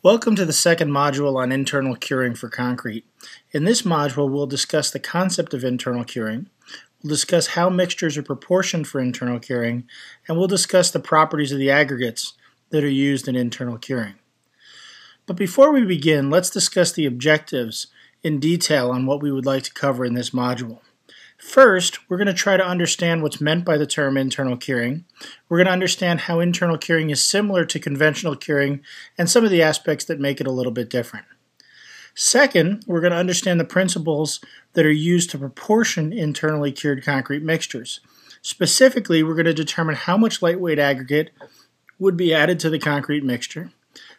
Welcome to the second module on internal curing for concrete. In this module, we'll discuss the concept of internal curing, we'll discuss how mixtures are proportioned for internal curing, and we'll discuss the properties of the aggregates that are used in internal curing. But before we begin, let's discuss the objectives in detail on what we would like to cover in this module. First, we're going to try to understand what's meant by the term internal curing. We're going to understand how internal curing is similar to conventional curing and some of the aspects that make it a little bit different. Second, we're going to understand the principles that are used to proportion internally cured concrete mixtures. Specifically, we're going to determine how much lightweight aggregate would be added to the concrete mixture.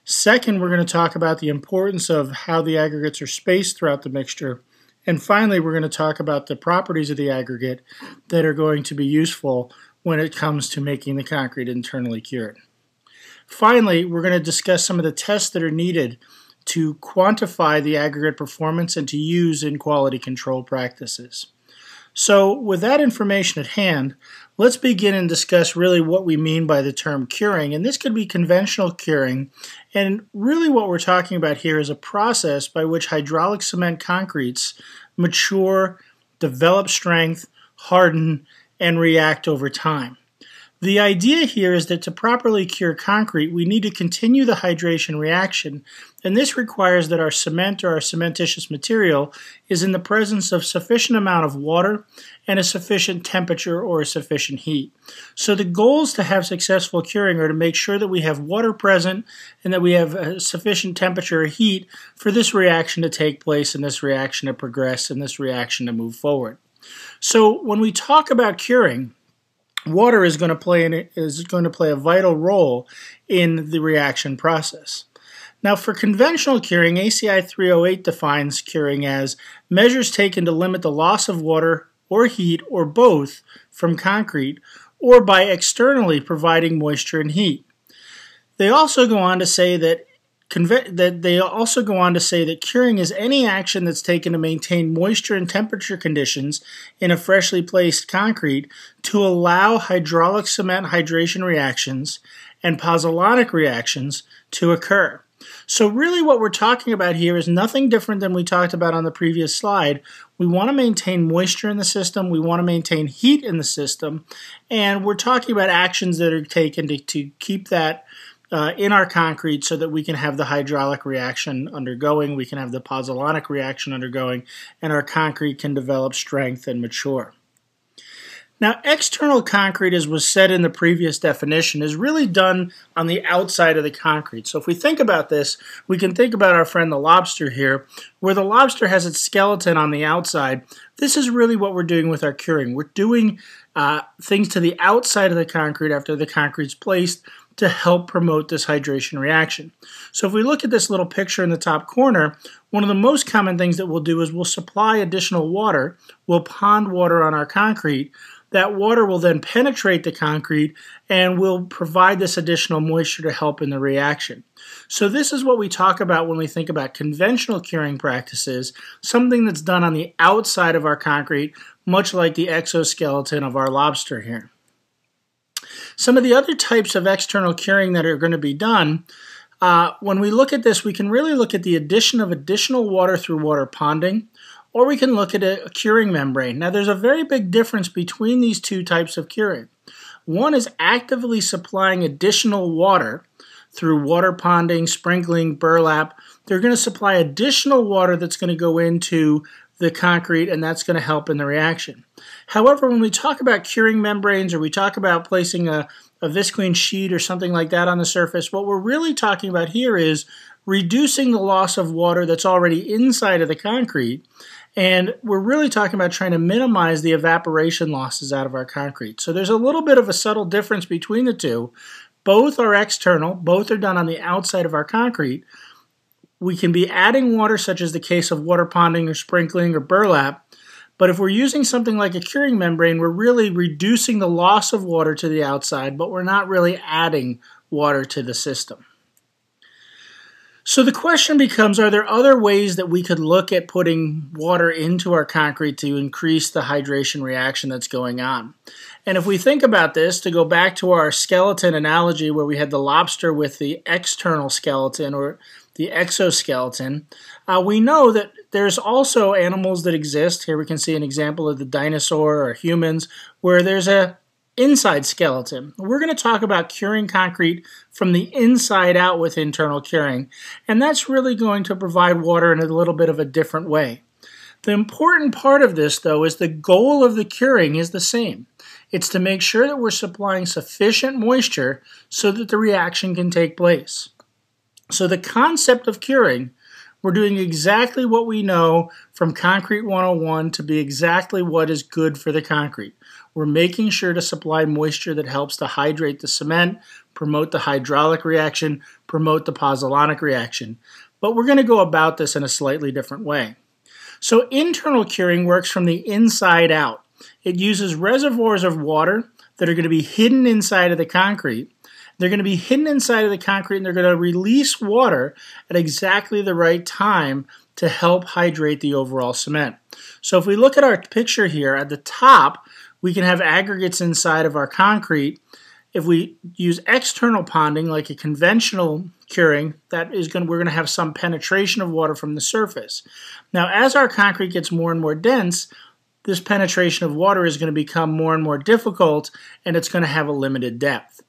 Second, we're going to talk about the importance of how the aggregates are spaced throughout the mixture. And finally, we're going to talk about the properties of the aggregate that are going to be useful when it comes to making the concrete internally cured. Finally, we're going to discuss some of the tests that are needed to quantify the aggregate performance and to use in quality control practices. So with that information at hand, let's begin and discuss really what we mean by the term curing. And this could be conventional curing. And really what we're talking about here is a process by which hydraulic cement concretes mature, develop strength, harden, and react over time. The idea here is that to properly cure concrete, we need to continue the hydration reaction, and this requires that our cement or our cementitious material is in the presence of sufficient amount of water and a sufficient temperature or a sufficient heat. So the goals to have successful curing are to make sure that we have water present and that we have a sufficient temperature or heat for this reaction to take place and this reaction to progress and this reaction to move forward. So when we talk about curing, water is going to play a vital role in the reaction process. Now, for conventional curing, ACI 308 defines curing as measures taken to limit the loss of water or heat or both from concrete or by externally providing moisture and heat. They also go on to say that curing is any action that's taken to maintain moisture and temperature conditions in a freshly placed concrete to allow hydraulic cement hydration reactions and pozzolanic reactions to occur. So really what we're talking about here is nothing different than we talked about on the previous slide. We want to maintain moisture in the system, we want to maintain heat in the system, and we're talking about actions that are taken to keep that in our concrete so that we can have the hydraulic reaction undergoing, we can have the pozzolanic reaction undergoing, and our concrete can develop strength and mature. Now, external concrete, as was said in the previous definition, is really done on the outside of the concrete. So if we think about this, we can think about our friend the lobster here, where the lobster has its skeleton on the outside. This is really what we're doing with our curing. We're doing things to the outside of the concrete after the concrete's placed to help promote this hydration reaction. So if we look at this little picture in the top corner, one of the most common things that we'll do is we'll supply additional water, we'll pond water on our concrete. That water will then penetrate the concrete and will provide this additional moisture to help in the reaction. So this is what we talk about when we think about conventional curing practices, something that's done on the outside of our concrete, much like the exoskeleton of our lobster here. Some of the other types of external curing that are going to be done, when we look at this, we can really look at the addition of additional water through water ponding, or we can look at a curing membrane. Now, there's a very big difference between these two types of curing. One is actively supplying additional water through water ponding, sprinkling, burlap. They're going to supply additional water that's going to go into the concrete, and that's going to help in the reaction. However, when we talk about curing membranes or we talk about placing a visqueen sheet or something like that on the surface, what we're really talking about here is reducing the loss of water that's already inside of the concrete, and we're really talking about trying to minimize the evaporation losses out of our concrete. So there's a little bit of a subtle difference between the two. Both are external, both are done on the outside of our concrete. We can be adding water, such as the case of water ponding or sprinkling or burlap, but if we're using something like a curing membrane, we're really reducing the loss of water to the outside, but we're not really adding water to the system. So the question becomes, are there other ways that we could look at putting water into our concrete to increase the hydration reaction that's going on? And if we think about this, to go back to our skeleton analogy where we had the lobster with the external skeleton or the exoskeleton, we know that there's also animals that exist. Here we can see an example of the dinosaur or humans where there's a inside skeleton. We're going to talk about curing concrete from the inside out with internal curing, and that's really going to provide water in a little bit of a different way. The important part of this, though, is the goal of the curing is the same. It's to make sure that we're supplying sufficient moisture so that the reaction can take place. So the concept of curing, we're doing exactly what we know from Concrete 101 to be exactly what is good for the concrete. We're making sure to supply moisture that helps to hydrate the cement, promote the hydraulic reaction, promote the pozzolanic reaction. But we're going to go about this in a slightly different way. So internal curing works from the inside out. It uses reservoirs of water that are going to be hidden inside of the concrete. They're going to be hidden inside of the concrete and they're going to release water at exactly the right time to help hydrate the overall cement. So if we look at our picture here, at the top, we can have aggregates inside of our concrete. If we use external ponding, like a conventional curing, we're going to have some penetration of water from the surface. Now, as our concrete gets more and more dense, this penetration of water is going to become more and more difficult, and it's going to have a limited depth.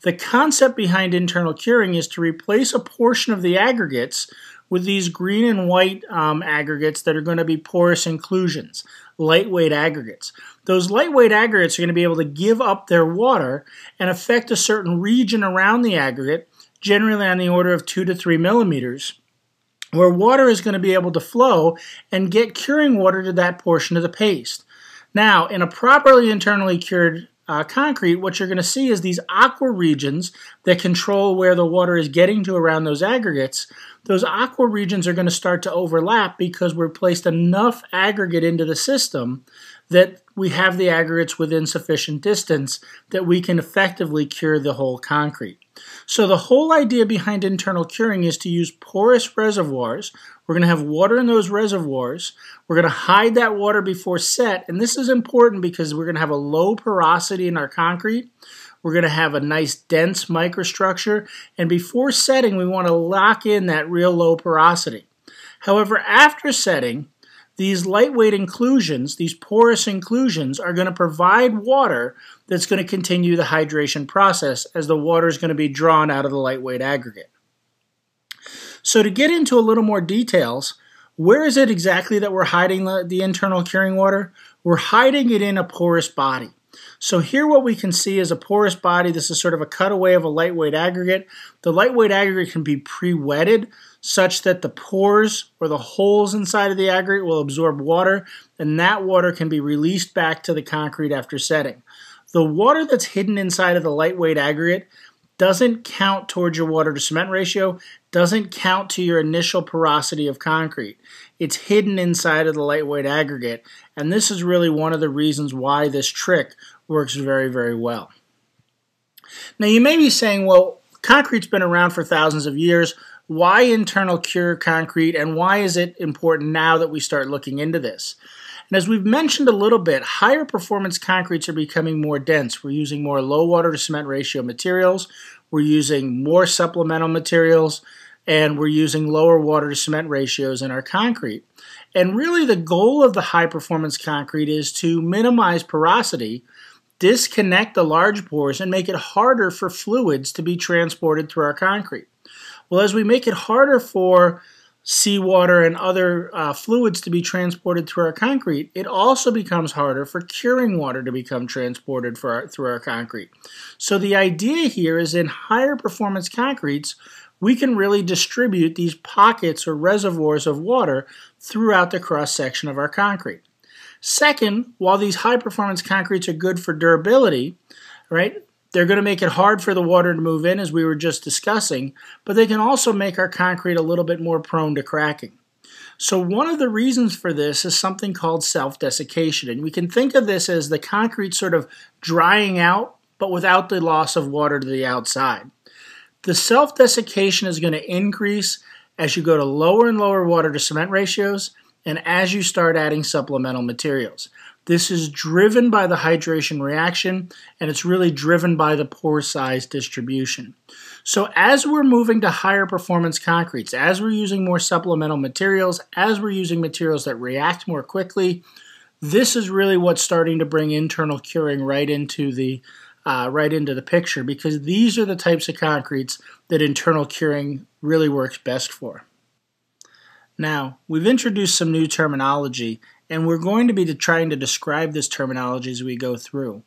The concept behind internal curing is to replace a portion of the aggregates with these green and white aggregates that are going to be porous inclusions, lightweight aggregates. Those lightweight aggregates are going to be able to give up their water and affect a certain region around the aggregate, generally on the order of 2 to 3 millimeters, where water is going to be able to flow and get curing water to that portion of the paste. Now, in a properly internally cured concrete, what you're going to see is these aqua regions that control where the water is getting to around those aggregates. Those aqua regions are going to start to overlap because we've placed enough aggregate into the system that we have the aggregates within sufficient distance that we can effectively cure the whole concrete. So the whole idea behind internal curing is to use porous reservoirs. We're going to have water in those reservoirs. We're going to hide that water before set, and this is important because we're going to have a low porosity in our concrete. We're going to have a nice dense microstructure, and before setting, we want to lock in that real low porosity. However, after setting, these lightweight inclusions, these porous inclusions, are going to provide water that's going to continue the hydration process as the water is going to be drawn out of the lightweight aggregate. So to get into a little more details, where is it exactly that we're hiding the internal curing water? We're hiding it in a porous body. So here what we can see is a porous body. This is sort of a cutaway of a lightweight aggregate. The lightweight aggregate can be pre-wetted such that the pores or the holes inside of the aggregate will absorb water, and that water can be released back to the concrete after setting. The water that's hidden inside of the lightweight aggregate doesn't count towards your water to cement ratio, doesn't count to your initial porosity of concrete. It's hidden inside of the lightweight aggregate, and this is really one of the reasons why this trick works very, very well. Now you may be saying, well, concrete's been around for thousands of years. Why internal cure concrete, and why is it important now that we start looking into this? And as we've mentioned a little bit, higher performance concretes are becoming more dense. We're using more low water to cement ratio materials, we're using more supplemental materials, and we're using lower water to cement ratios in our concrete. And really the goal of the high performance concrete is to minimize porosity, disconnect the large pores, and make it harder for fluids to be transported through our concrete. Well, as we make it harder for seawater and other fluids to be transported through our concrete, it also becomes harder for curing water to become transported through our concrete. So the idea here is in higher performance concretes, we can really distribute these pockets or reservoirs of water throughout the cross section of our concrete. Second, while these high performance concretes are good for durability, right? They're going to make it hard for the water to move in, as we were just discussing, but they can also make our concrete a little bit more prone to cracking. So one of the reasons for this is something called self-desiccation, and we can think of this as the concrete sort of drying out, but without the loss of water to the outside. The self-desiccation is going to increase as you go to lower and lower water to cement ratios and as you start adding supplemental materials. This is driven by the hydration reaction, and it's really driven by the pore size distribution. So as we're moving to higher performance concretes, as we're using more supplemental materials, as we're using materials that react more quickly, this is really what's starting to bring internal curing right into the picture, because these are the types of concretes that internal curing really works best for. Now, we've introduced some new terminology, and we're going to be trying to describe this terminology as we go through.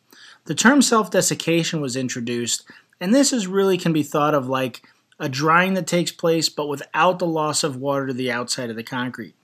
The term self-desiccation was introduced, and this really can be thought of like a drying that takes place but without the loss of water to the outside of the concrete.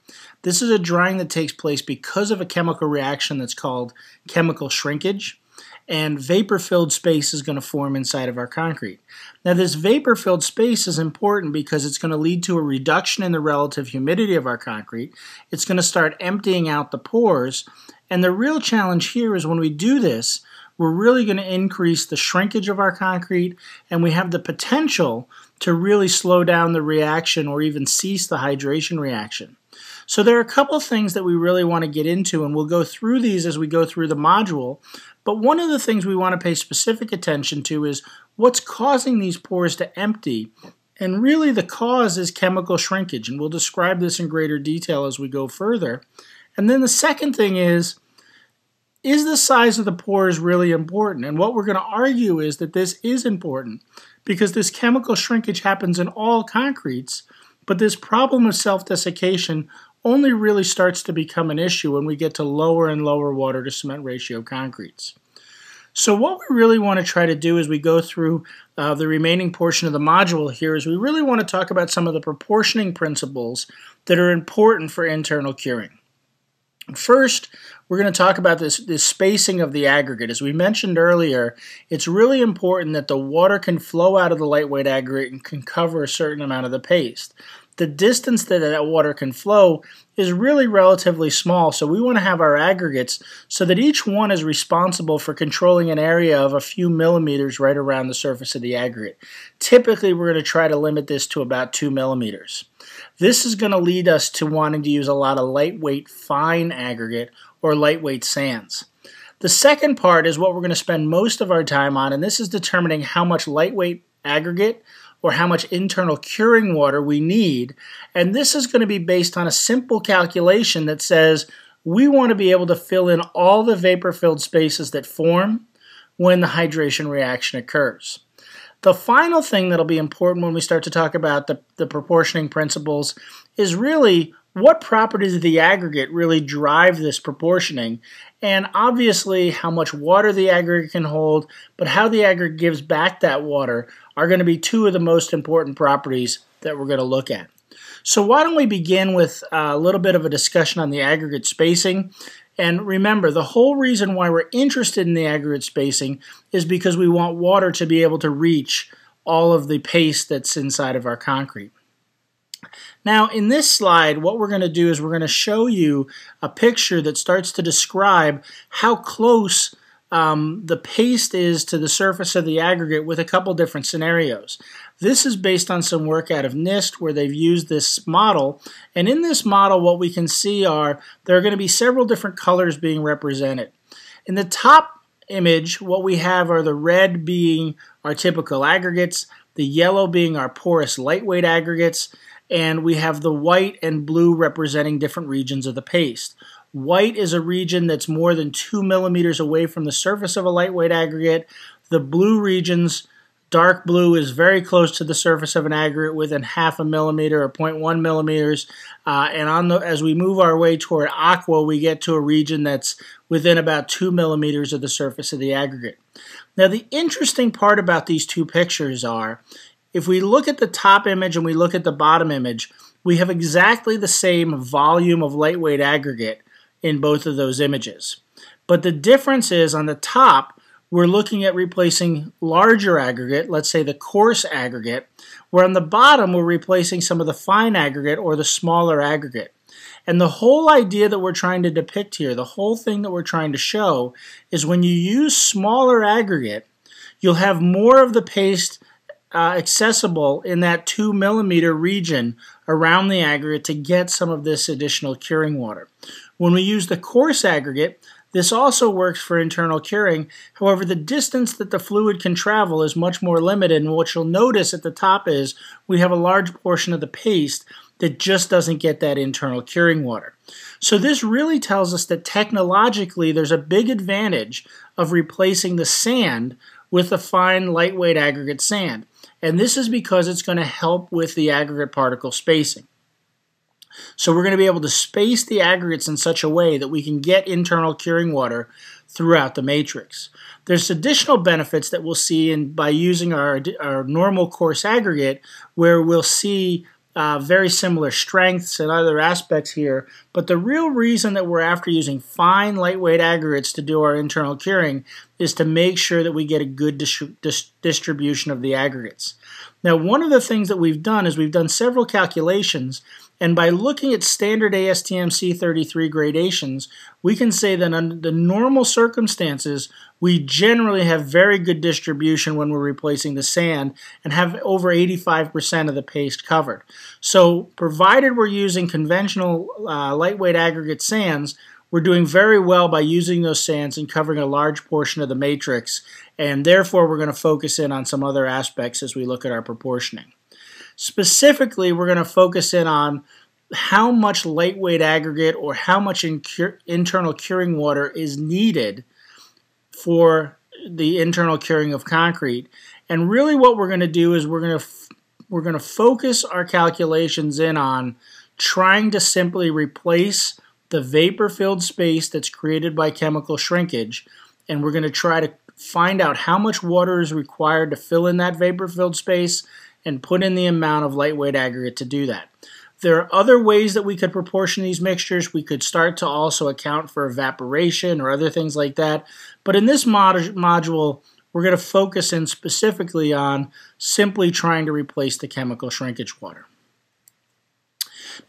This is a drying that takes place because of a chemical reaction that's called chemical shrinkage, and vapor-filled space is going to form inside of our concrete. Now, this vapor-filled space is important because it's going to lead to a reduction in the relative humidity of our concrete. It's going to start emptying out the pores, and the real challenge here is when we do this, we're really going to increase the shrinkage of our concrete, and we have the potential to really slow down the reaction or even cease the hydration reaction. So there are a couple things that we really want to get into, and we'll go through these as we go through the module. But one of the things we want to pay specific attention to is what's causing these pores to empty. And really the cause is chemical shrinkage, and we'll describe this in greater detail as we go further. And then the second thing is the size of the pores really important? And what we're going to argue is that this is important because this chemical shrinkage happens in all concretes, but this problem of self-desiccation only really starts to become an issue when we get to lower and lower water to cement ratio concretes. So what we really want to try to do as we go through the remaining portion of the module here is we really want to talk about some of the proportioning principles that are important for internal curing. First, we're going to talk about this spacing of the aggregate. As we mentioned earlier, it's really important that the water can flow out of the lightweight aggregate and can cover a certain amount of the paste. The distance that water can flow is really relatively small, so we want to have our aggregates so that each one is responsible for controlling an area of a few millimeters right around the surface of the aggregate. Typically, we're going to try to limit this to about 2 millimeters. This is going to lead us to wanting to use a lot of lightweight fine aggregate or lightweight sands. The second part is what we're going to spend most of our time on, and this is determining how much lightweight aggregate or how much internal curing water we need. And this is going to be based on a simple calculation that says we want to be able to fill in all the vapor-filled spaces that form when the hydration reaction occurs. The final thing that'll be important when we start to talk about the proportioning principles is really what properties of the aggregate really drive this proportioning, and obviously how much water the aggregate can hold, but how the aggregate gives back that water are going to be two of the most important properties that we're going to look at. So why don't we begin with a little bit of a discussion on the aggregate spacing. And remember, the whole reason why we're interested in the aggregate spacing is because we want water to be able to reach all of the paste that's inside of our concrete. Now, in this slide, what we're going to do is we're going to show you a picture that starts to describe how close the paste is to the surface of the aggregate with a couple different scenarios. This is based on some work out of NIST where they've used this model, and in this model what we can see are there are going to be several different colors being represented. In the top image, what we have are the red being our typical aggregates, the yellow being our porous lightweight aggregates, and we have the white and blue representing different regions of the paste. White is a region that's more than 2 millimeters away from the surface of a lightweight aggregate. The blue regions, dark blue, is very close to the surface of an aggregate within 0.5 millimeter or 0.1 millimeters. As we move our way toward aqua, we get to a region that's within about 2 millimeters of the surface of the aggregate. Now, the interesting part about these two pictures are, if we look at the top image and we look at the bottom image, we have exactly the same volume of lightweight aggregate in both of those images. But the difference is on the top, we're looking at replacing larger aggregate, let's say the coarse aggregate, where on the bottom we're replacing some of the fine aggregate or the smaller aggregate. And the whole idea that we're trying to depict here, the whole thing that we're trying to show, is when you use smaller aggregate, you'll have more of the paste accessible in that 2 millimeter region around the aggregate to get some of this additional curing water. When we use the coarse aggregate, this also works for internal curing. However, the distance that the fluid can travel is much more limited, and what you'll notice at the top is we have a large portion of the paste that just doesn't get that internal curing water. So this really tells us that technologically there's a big advantage of replacing the sand with a fine, lightweight aggregate sand. And this is because it's going to help with the aggregate particle spacing. So we're going to be able to space the aggregates in such a way that we can get internal curing water throughout the matrix. There's additional benefits that we'll see by using our normal coarse aggregate, where we'll see very similar strengths and other aspects here, but the real reason that we're after using fine, lightweight aggregates to do our internal curing is to make sure that we get a good distribution of the aggregates. Now, one of the things that we've done is we've done several calculations, and by looking at standard ASTM C33 gradations, we can say that under the normal circumstances, we generally have very good distribution when we're replacing the sand and have over 85% of the paste covered. So provided we're using conventional lightweight aggregate sands, we're doing very well by using those sands and covering a large portion of the matrix, and therefore we're going to focus in on some other aspects as we look at our proportioning. Specifically, we're going to focus in on how much lightweight aggregate or how much internal curing water is needed for the internal curing of concrete. And really what we're going to do is we're going to focus our calculations in on trying to simply replace the vapor-filled space that's created by chemical shrinkage, and we're going to try to find out how much water is required to fill in that vapor-filled space and put in the amount of lightweight aggregate to do that. There are other ways that we could proportion these mixtures. We could start to also account for evaporation or other things like that. But in this module, we're going to focus in specifically on simply trying to replace the chemical shrinkage water.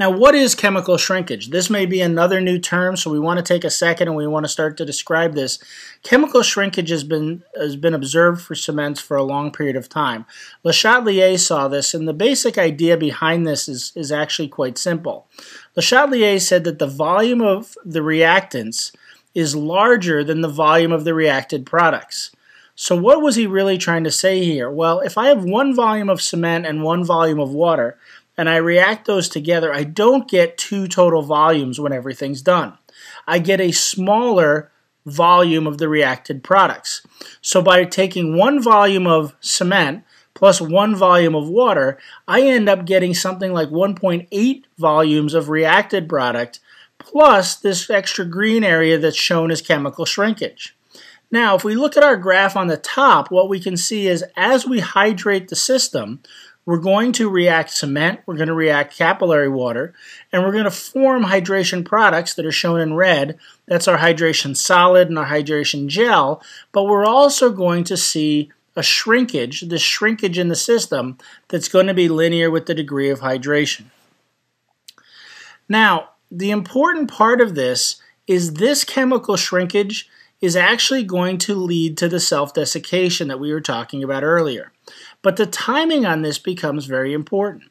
Now, what is chemical shrinkage? This may be another new term, so we want to take a second and we want to start to describe this. Chemical shrinkage has been observed for cements for a long period of time. Le Chatelier saw this, and the basic idea behind this is actually quite simple. Le Chatelier said that the volume of the reactants is larger than the volume of the reacted products. So what was he really trying to say here? Well, if I have one volume of cement and one volume of water, and I react those together, I don't get two total volumes when everything's done. I get a smaller volume of the reacted products. So by taking one volume of cement plus one volume of water, I end up getting something like 1.8 volumes of reacted product plus this extra green area that's shown as chemical shrinkage. Now, if we look at our graph on the top, what we can see is as we hydrate the system, we're going to react cement, we're going to react capillary water, and we're going to form hydration products that are shown in red. That's our hydration solid and our hydration gel, but we're also going to see a shrinkage, the shrinkage in the system that's going to be linear with the degree of hydration. Now, the important part of this is this chemical shrinkage is actually going to lead to the self-desiccation that we were talking about earlier. But the timing on this becomes very important.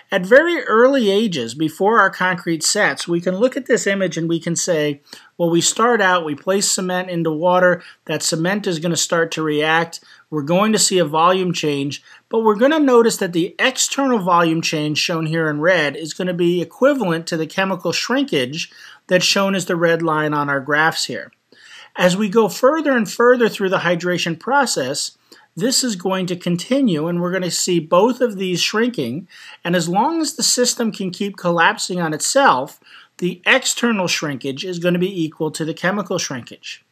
At very early ages, before our concrete sets, we can look at this image and we can say, well, we start out, we place cement into water, that cement is going to start to react, we're going to see a volume change, but we're going to notice that the external volume change shown here in red is going to be equivalent to the chemical shrinkage that's shown as the red line on our graphs here. As we go further and further through the hydration process, this is going to continue, and we're going to see both of these shrinking, and as long as the system can keep collapsing on itself, the external shrinkage is going to be equal to the chemical shrinkage.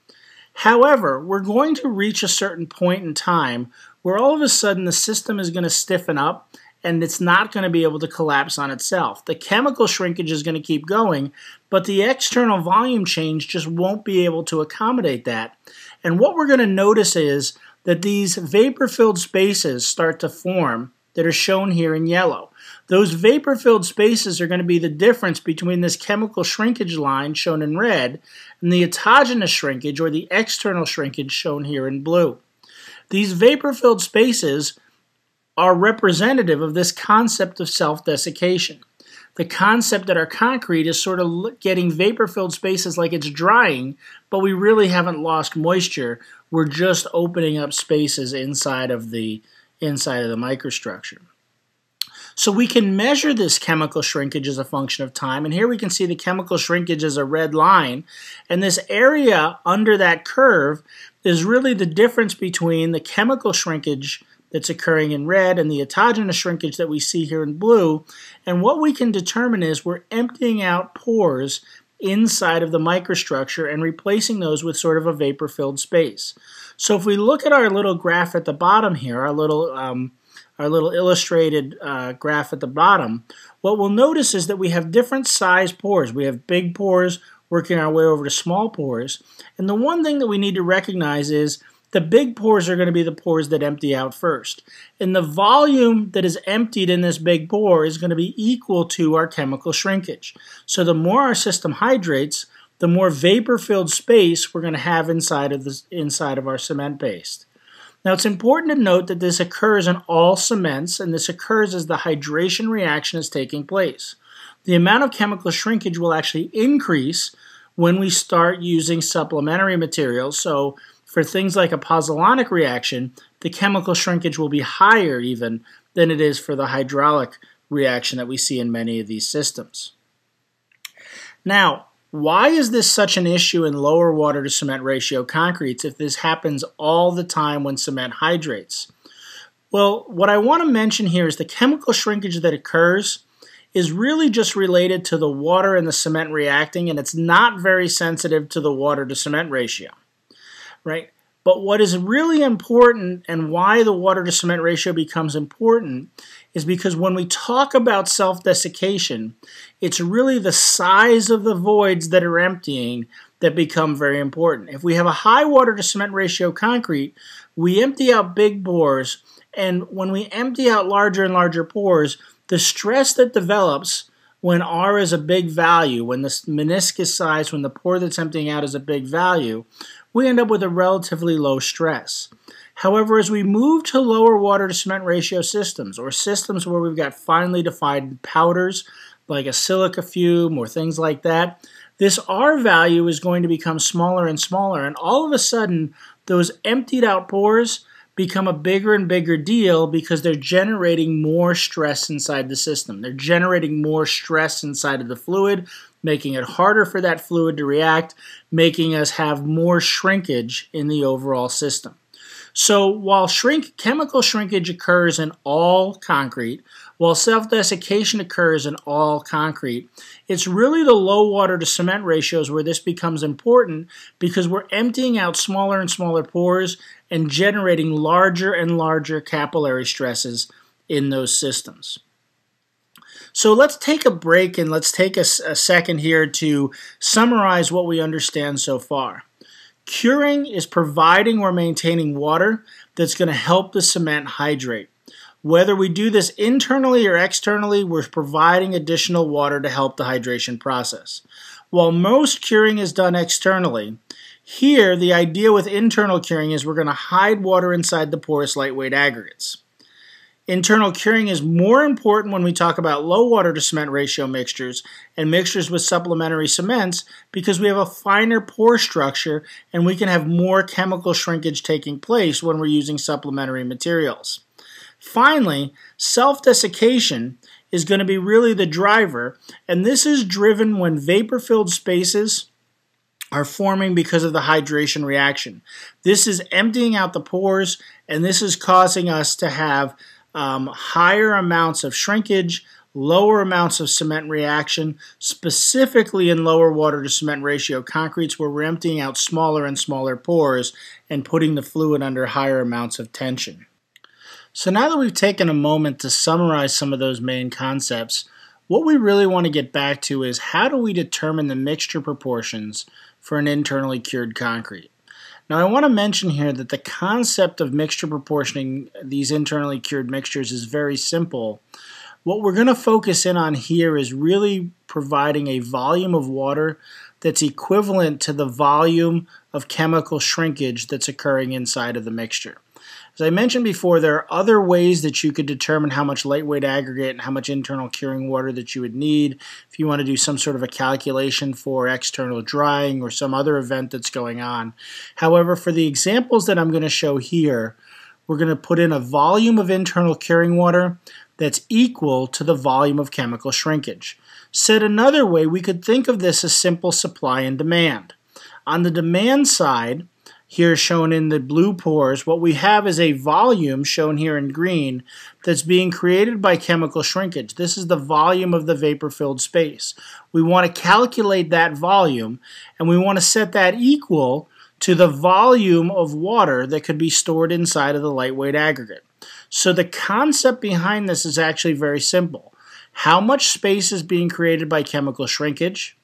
However, we're going to reach a certain point in time where all of a sudden the system is going to stiffen up and it's not going to be able to collapse on itself. The chemical shrinkage is going to keep going, but the external volume change just won't be able to accommodate that. And what we're going to notice is that these vapor-filled spaces start to form that are shown here in yellow. Those vapor-filled spaces are going to be the difference between this chemical shrinkage line shown in red and the autogenous shrinkage or the external shrinkage shown here in blue. These vapor-filled spaces are representative of this concept of self-desiccation. The concept that our concrete is sort of getting vapor-filled spaces like it's drying, but we really haven't lost moisture. We're just opening up spaces inside of the microstructure. So we can measure this chemical shrinkage as a function of time, and here we can see the chemical shrinkage as a red line, and this area under that curve is really the difference between the chemical shrinkage that's occurring in red and the autogenous shrinkage that we see here in blue. And what we can determine is we're emptying out pores inside of the microstructure and replacing those with sort of a vapor-filled space. So if we look at our little graph at the bottom here, our little illustrated graph at the bottom, what we'll notice is that we have different size pores. We have big pores working our way over to small pores. And the one thing that we need to recognize is the big pores are going to be the pores that empty out first. And the volume that is emptied in this big pore is going to be equal to our chemical shrinkage. So the more our system hydrates, the more vapor-filled space we're going to have inside of our cement paste. Now it's important to note that this occurs in all cements, and this occurs as the hydration reaction is taking place. The amount of chemical shrinkage will actually increase when we start using supplementary materials. So for things like a pozzolanic reaction, the chemical shrinkage will be higher even than it is for the hydraulic reaction that we see in many of these systems. Now, why is this such an issue in lower water to cement ratio concretes if this happens all the time when cement hydrates? Well, what I want to mention here is the chemical shrinkage that occurs is really just related to the water and the cement reacting, and it's not very sensitive to the water to cement ratio. Right? But what is really important and why the water to cement ratio becomes important is because when we talk about self-desiccation, it's really the size of the voids that are emptying that become very important. If we have a high water to cement ratio concrete, we empty out big pores, and when we empty out larger and larger pores, the stress that develops when R is a big value, when the meniscus size, when the pore that's emptying out is a big value, we end up with a relatively low stress. However, as we move to lower water to cement ratio systems, or systems where we've got finely defined powders like a silica fume or things like that, this R value is going to become smaller and smaller, and all of a sudden those emptied out pores become a bigger and bigger deal because they're generating more stress inside the system. They're generating more stress inside of the fluid, making it harder for that fluid to react, making us have more shrinkage in the overall system. So while chemical shrinkage occurs in all concrete, while self-desiccation occurs in all concrete, it's really the low water to cement ratios where this becomes important because we're emptying out smaller and smaller pores and generating larger and larger capillary stresses in those systems. So let's take a break and let's take a second here to summarize what we understand so far. Curing is providing or maintaining water that's going to help the cement hydrate. Whether we do this internally or externally, we're providing additional water to help the hydration process. While most curing is done externally, here the idea with internal curing is we're going to hide water inside the porous lightweight aggregates. Internal curing is more important when we talk about low water to cement ratio mixtures and mixtures with supplementary cements because we have a finer pore structure and we can have more chemical shrinkage taking place when we're using supplementary materials. Finally, self-desiccation is going to be really the driver, and this is driven when vapor-filled spaces are forming because of the hydration reaction. This is emptying out the pores, and this is causing us to have higher amounts of shrinkage, lower amounts of cement reaction, specifically in lower water to cement ratio concretes where we're emptying out smaller and smaller pores and putting the fluid under higher amounts of tension. So now that we've taken a moment to summarize some of those main concepts, what we really want to get back to is how do we determine the mixture proportions for an internally cured concrete? Now I want to mention here that the concept of mixture proportioning these internally cured mixtures is very simple. What we're going to focus in on here is really providing a volume of water that's equivalent to the volume of chemical shrinkage that's occurring inside of the mixture. As I mentioned before, there are other ways that you could determine how much lightweight aggregate and how much internal curing water that you would need if you want to do some sort of a calculation for external drying or some other event that's going on. However, for the examples that I'm going to show here, we're going to put in a volume of internal curing water that's equal to the volume of chemical shrinkage. Said another way, we could think of this as simple supply and demand. On the demand side, here shown in the blue pores, what we have is a volume, shown here in green, that's being created by chemical shrinkage. This is the volume of the vapor-filled space. We want to calculate that volume, and we want to set that equal to the volume of water that could be stored inside of the lightweight aggregate. So the concept behind this is actually very simple. How much space is being created by chemical shrinkage?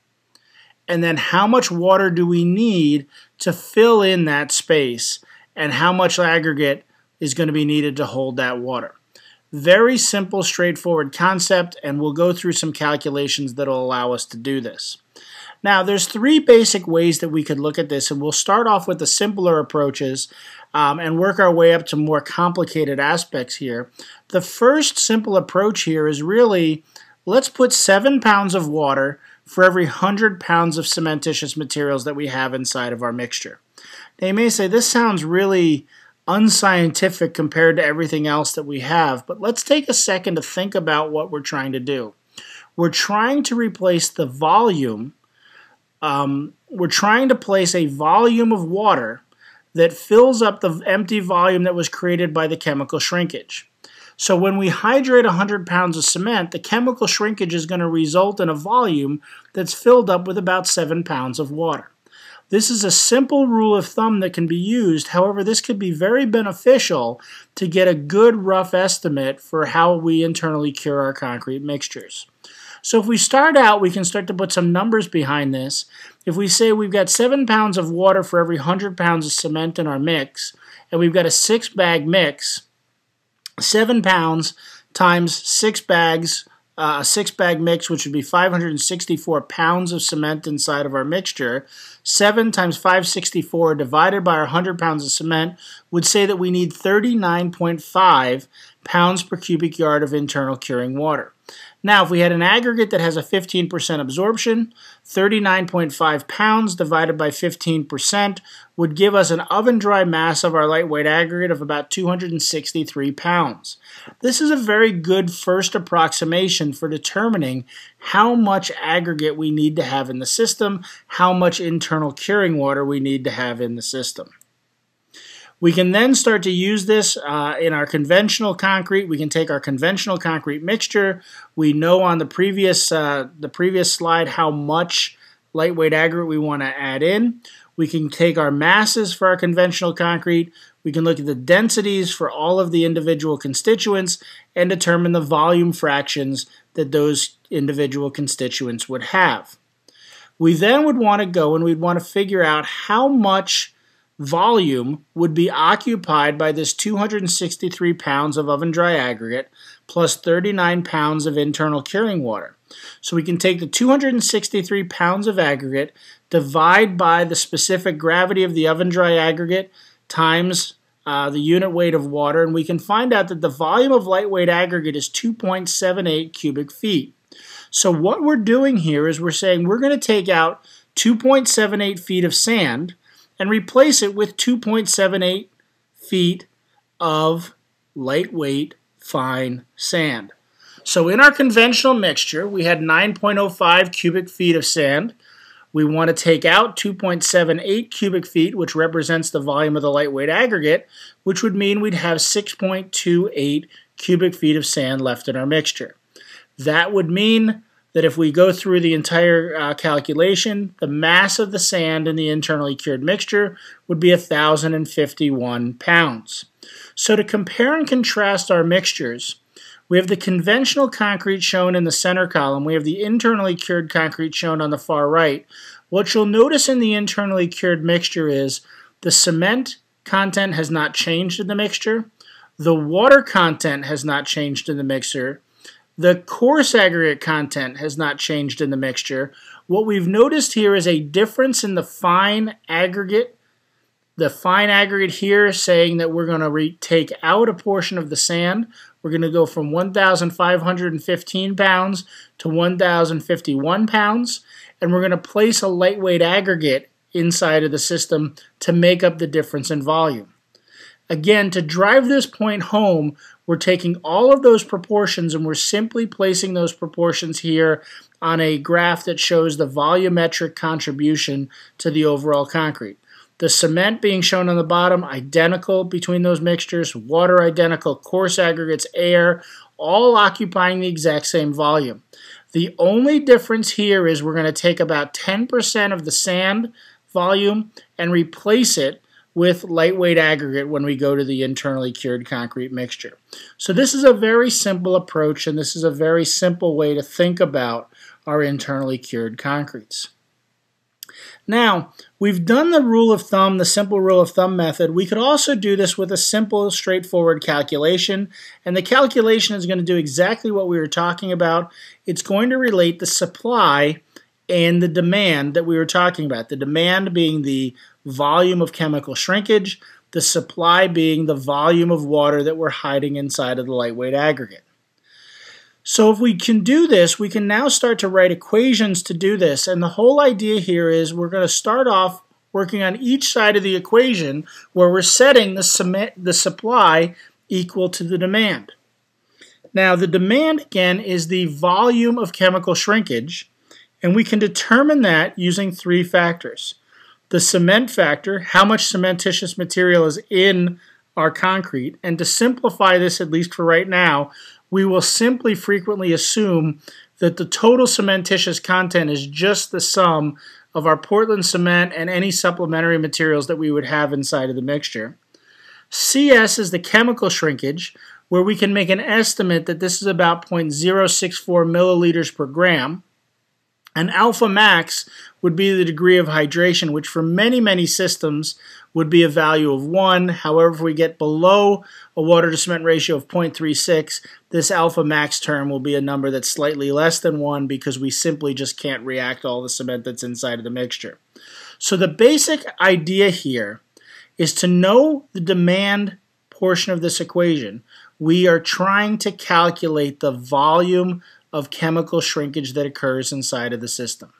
And then how much water do we need to fill in that space, and how much aggregate is going to be needed to hold that water. Very simple, straightforward concept, and we'll go through some calculations that will allow us to do this. Now, there's three basic ways that we could look at this, and we'll start off with the simpler approaches and work our way up to more complicated aspects here. The first simple approach here is really, let's put 7 pounds of water for every 100 pounds of cementitious materials that we have inside of our mixture. Now you may say, this sounds really unscientific compared to everything else that we have, but let's take a second to think about what we're trying to do. We're trying to replace the volume, we're trying to place a volume of water that fills up the empty volume that was created by the chemical shrinkage. So when we hydrate 100 pounds of cement, the chemical shrinkage is going to result in a volume that's filled up with about 7 pounds of water. This is a simple rule of thumb that can be used. However, this could be very beneficial to get a good rough estimate for how we internally cure our concrete mixtures. So if we start out, we can start to put some numbers behind this. If we say we've got 7 pounds of water for every 100 pounds of cement in our mix, and we've got a 6-bag mix, 7 pounds times 6 bags, a 6-bag mix, which would be 564 pounds of cement inside of our mixture. 7 times 564 divided by our 100 pounds of cement would say that we need 39.5 pounds per cubic yard of internal curing water. Now, if we had an aggregate that has a 15% absorption, 39.5 pounds divided by 15% would give us an oven-dry mass of our lightweight aggregate of about 263 pounds. This is a very good first approximation for determining how much aggregate we need to have in the system, how much internal curing water we need to have in the system. We can then start to use this in our conventional concrete. We can take our conventional concrete mixture. We know on the previous slide how much lightweight aggregate we want to add in. We can take our masses for our conventional concrete. We can look at the densities for all of the individual constituents and determine the volume fractions that those individual constituents would have. We then would want to go and we'd want to figure out how much volume would be occupied by this 263 pounds of oven-dry aggregate plus 39 pounds of internal curing water. So we can take the 263 pounds of aggregate, divide by the specific gravity of the oven-dry aggregate times the unit weight of water, and we can find out that the volume of lightweight aggregate is 2.78 cubic feet. So what we're doing here is we're saying we're going to take out 2.78 feet of sand and replace it with 2.78 feet of lightweight fine sand. So in our conventional mixture, we had 9.05 cubic feet of sand. We want to take out 2.78 cubic feet, which represents the volume of the lightweight aggregate, which would mean we'd have 6.28 cubic feet of sand left in our mixture. That would mean that if we go through the entire calculation, the mass of the sand in the internally cured mixture would be 1,051 pounds. So to compare and contrast our mixtures, we have the conventional concrete shown in the center column. We have the internally cured concrete shown on the far right. What you'll notice in the internally cured mixture is the cement content has not changed in the mixture. The water content has not changed in the mixture. The coarse aggregate content has not changed in the mixture. What we've noticed here is a difference in the fine aggregate The fine aggregate here is saying that we're going to take out a portion of the sand. We're going to go from 1,515 pounds to 1,051 pounds, and we're going to place a lightweight aggregate inside of the system to make up the difference in volume. Again, to drive this point home, we're taking all of those proportions and we're simply placing those proportions here on a graph that shows the volumetric contribution to the overall concrete. The cement being shown on the bottom, identical between those mixtures, water identical, coarse aggregates, air, all occupying the exact same volume. The only difference here is we're going to take about 10% of the sand volume and replace it with lightweight aggregate when we go to the internally cured concrete mixture. So this is a very simple approach, and this is a very simple way to think about our internally cured concretes. Now, we've done the rule of thumb, the simple rule of thumb method. We could also do this with a simple, straightforward calculation, and the calculation is going to do exactly what we were talking about. It's going to relate the supply and the demand that we were talking about. The demand being the volume of chemical shrinkage, the supply being the volume of water that we're hiding inside of the lightweight aggregate. So if we can do this, we can now start to write equations to do this, and the whole idea here is we're going to start off working on each side of the equation where we're setting the supply equal to the demand. Now the demand again is the volume of chemical shrinkage, and we can determine that using three factors. The cement factor, how much cementitious material is in our concrete, and to simplify this, at least for right now, we will simply frequently assume that the total cementitious content is just the sum of our Portland cement and any supplementary materials that we would have inside of the mixture. CS is the chemical shrinkage, where we can make an estimate that this is about 0.064 milliliters per gram. And alpha max would be the degree of hydration, which for many, many systems would be a value of 1. However, if we get below a water to cement ratio of 0.36, this alpha max term will be a number that's slightly less than 1 because we simply just can't react all the cement that's inside of the mixture. So the basic idea here is to know the demand portion of this equation. We are trying to calculate the volume of chemical shrinkage that occurs inside of the system.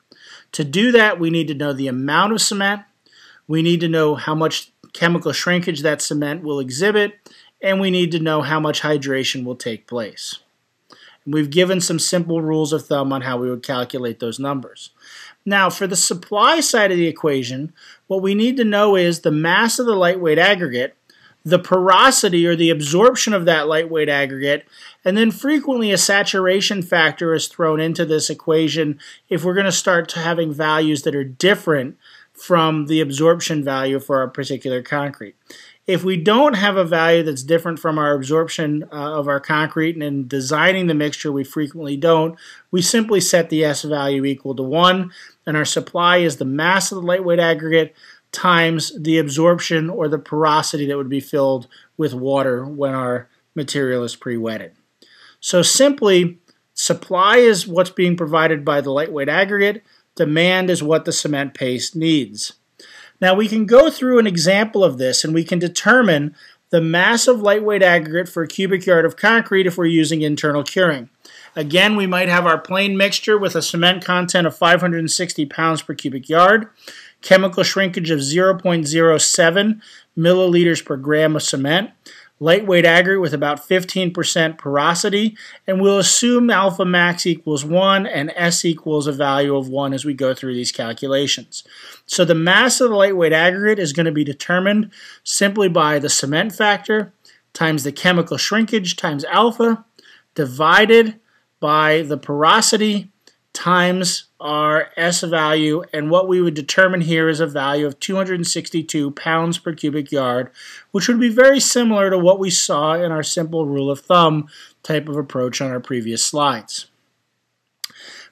To do that, we need to know the amount of cement, we need to know how much chemical shrinkage that cement will exhibit, and we need to know how much hydration will take place. And we've given some simple rules of thumb on how we would calculate those numbers. Now, for the supply side of the equation, what we need to know is the mass of the lightweight aggregate, the porosity or the absorption of that lightweight aggregate, and then frequently a saturation factor is thrown into this equation if we're going to start to having values that are different from the absorption value for our particular concrete. If we don't have a value that's different from our absorption of our concrete, and in designing the mixture we frequently don't, we simply set the S value equal to 1, and our supply is the mass of the lightweight aggregate times the absorption or the porosity that would be filled with water when our material is pre-wetted. So simply, supply is what's being provided by the lightweight aggregate, demand is what the cement paste needs. Now we can go through an example of this and we can determine the mass of lightweight aggregate for a cubic yard of concrete if we're using internal curing. Again, we might have our plain mixture with a cement content of 560 pounds per cubic yard, chemical shrinkage of 0.07 milliliters per gram of cement, lightweight aggregate with about 15% porosity, and we'll assume alpha max equals 1 and S equals a value of 1 as we go through these calculations. So the mass of the lightweight aggregate is going to be determined simply by the cement factor times the chemical shrinkage times alpha divided by the porosity times our S value, and what we would determine here is a value of 262 pounds per cubic yard, which would be very similar to what we saw in our simple rule of thumb type of approach on our previous slides.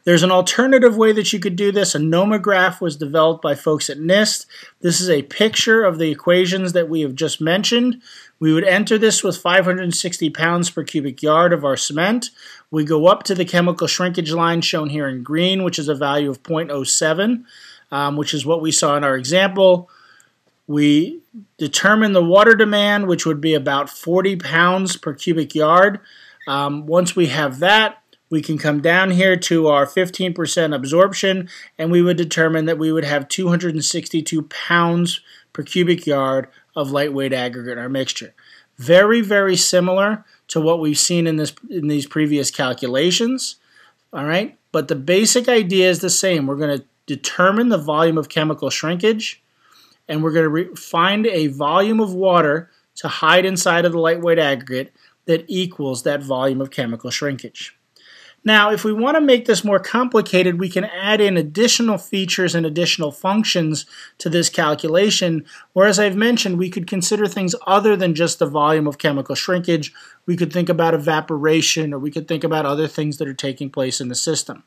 There's an alternative way that you could do this. A nomograph was developed by folks at NIST. This is a picture of the equations that we have just mentioned. We would enter this with 560 pounds per cubic yard of our cement. We go up to the chemical shrinkage line shown here in green, which is a value of 0.07, which is what we saw in our example. We determine the water demand, which would be about 40 pounds per cubic yard. Once we have that, we can come down here to our 15% absorption, and we would determine that we would have 262 pounds per cubic yard of lightweight aggregate in our mixture. Very, very similar to what we've seen in these previous calculations. All right, but the basic idea is the same. We're going to determine the volume of chemical shrinkage, and we're going to find a volume of water to hide inside of the lightweight aggregate that equals that volume of chemical shrinkage. Now, if we want to make this more complicated, we can add in additional features and additional functions to this calculation, where, as I've mentioned, we could consider things other than just the volume of chemical shrinkage. We could think about evaporation, or we could think about other things that are taking place in the system.